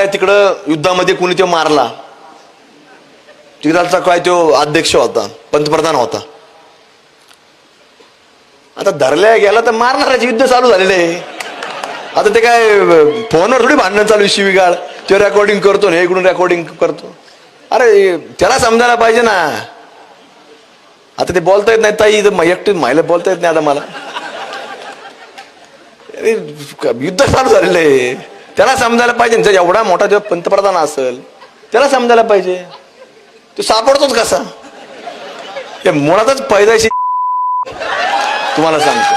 म्हणे तिकडं युद्धामध्ये कुणी तो मारला, तिकडचा काय तो अध्यक्ष होता, पंतप्रधान होता. आता धरल्या गेला तर मारणाराचे युद्ध चालू झालेले आहे. आता ते काय फोनवर थोडी भांडणं चालू, शिवीगाळ, ते रेकॉर्डिंग करतो ना, इकडून रेकॉर्डिंग करतो. अरे त्याला समजायला पाहिजे ना. आता ते बोलता येत नाही ताई, एकटी महिला बोलता येत नाही आता मला. युद्ध चालू झालेलं आहे, त्याला समजायला पाहिजे. जर एवढा मोठा जेव्हा पंतप्रधान असेल त्याला समजायला पाहिजे. तो सापडतोच कसा? हे मुळातच पैदाशी तुम्हाला सांगतो.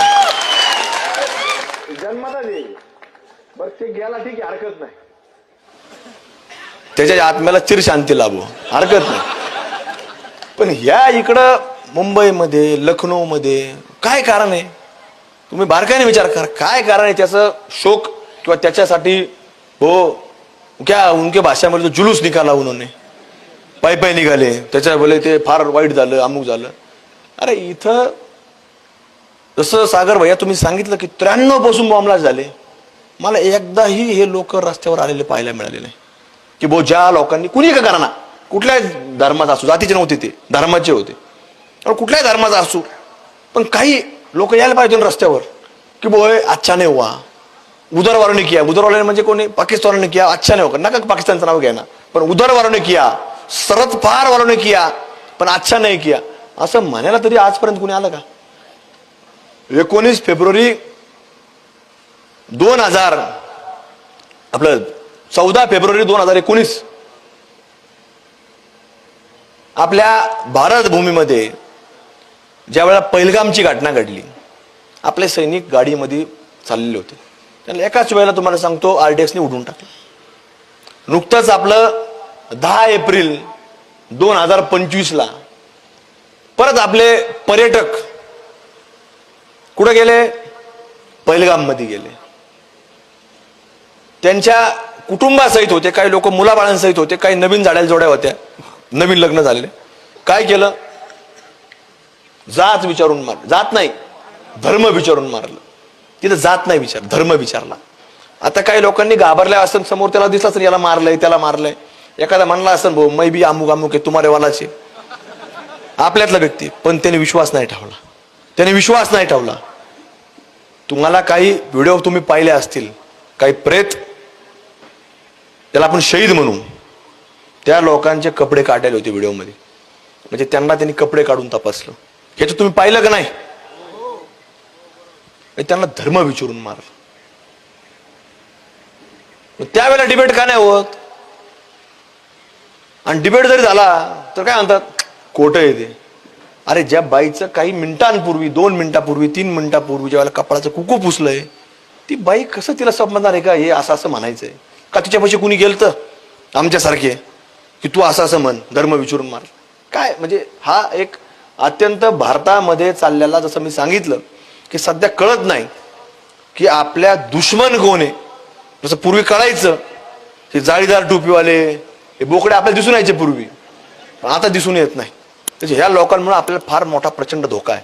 जन्मातच येईल बरं, ते गेला ठीक आहे, हरकत नाही. त्याच्या आत्म्याला चिर शांती लाभो, हरकत नाही. पण ह्या इकडं मुंबईमध्ये, लखनौमध्ये काय कारण आहे? तुम्ही बारकाईने विचार करा, काय कारण आहे त्याचं? शोक किंवा त्याच्यासाठी हो क्या उनके भाषामध्ये तो जुलूस निकाला उन्होंने, पायी पायी निघाले, त्याच्या बोले ते फार वाईट झालं, अमुक झालं. अरे इथं जसं सागर भैया तुम्ही सांगितलं की 93 पासून बॉम्बलास्ट झाले, मला एकदाही हे लोक रस्त्यावर आलेले पाहायला मिळाले नाही. की भाऊ ज्या लोकांनी कुणी का करा ना, कुठल्याही धर्माचा असू, जातीचे नव्हते ते, धर्माचे होते, कुठल्याही धर्माचा असू, पण काही लोक यायला पाहिजे रस्त्यावर की बोय अच्छा नाही हुआ, उधर वालों ने किया. उधर वाले म्हणजे कोणी? पाकिस्तान ने किया, अच्छा नाही होगा, नका पाकिस्तानचं नाव घ्या ना, पण उधर वालों ने किया, सरत पार वालों ने किया, पण अच्छा नाही किया, असं म्हणायला तरी आजपर्यंत कुणी आलं का? 19 फेब्रुवारी 2000 आपलं 14 फेब्रुवारी 2019 आपल्या भारत भूमीमध्ये ज्या वेळेला पहिलगामची घटना घडली, आपले सैनिक गाडीमध्ये चाललेले होते. त्यांना एकाच वेळेला तुम्हाला सांगतो RDXने उडवून टाकलं. नुकतंच आपलं 10 एप्रिल 2025 परत आपले पर्यटक कुठे गेले? पहिलगाम मध्ये गेले. त्यांच्या कुटुंबासहित होते, काही लोक मुलाबाळांसहित होते, काही नवीन झाडाला जोड्या होत्या, नवीन लग्न झालेले. काय केलं? जात विचारून मारलं, जात नाही धर्म विचारून मारलं. तिथं जात नाही विचार, धर्म विचारला. आता काही लोकांनी घाबरल्या असं, समोर त्याला दिसलं असं याला मारलंय, त्याला मारलंय. एखादा म्हणला असं भाऊ मै बी अमुक अमुक आहे, तुम्हारे वालाचे, आपल्यातला व्यक्ती, पण त्याने विश्वास नाही ठेवला, त्याने विश्वास नाही ठेवला. तुम्हाला काही व्हिडिओ तुम्ही पाहिले असतील, काही प्रेत, त्याला आपण शहीद म्हणू, त्या लोकांचे कपडे काढलेले होते व्हिडिओमध्ये. म्हणजे त्यांना त्यांनी कपडे काढून तपासलं. हे तर तुम्ही पाहिलं का नाही? त्यांना धर्म विचारून मारलं. त्यावेळेला डिबेट का नाही होत? आणि डिबेट जरी झाला तर काय म्हणतात? खोटं आहे ते. अरे ज्या बाईचं काही मिनिटांपूर्वी, 2 मिनिटापूर्वी, 3 मिनिटापूर्वी ज्या वेळेला कपाळाचं कुकू पुसलंय, ती बाई कसं तिला समजणार आहे का हे असं असं म्हणायचंय? का तिच्यापाशी कुणी गेलं तर आमच्यासारखे की तू असं असं म्हण, धर्म विचारून मार? काय म्हणजे हा एक अत्यंत भारतामध्ये चाललेला, जसं मी सांगितलं की सध्या कळत नाही की आपल्या दुश्मन कोण आहे. जसं पूर्वी कळायचं, हे जाळीदार टोपीवाले, हे बोकडे आपल्याला दिसून यायचे पूर्वी, पण आता दिसून येत नाही. ह्या लोकांमुळे आपल्याला फार मोठा प्रचंड धोका आहे.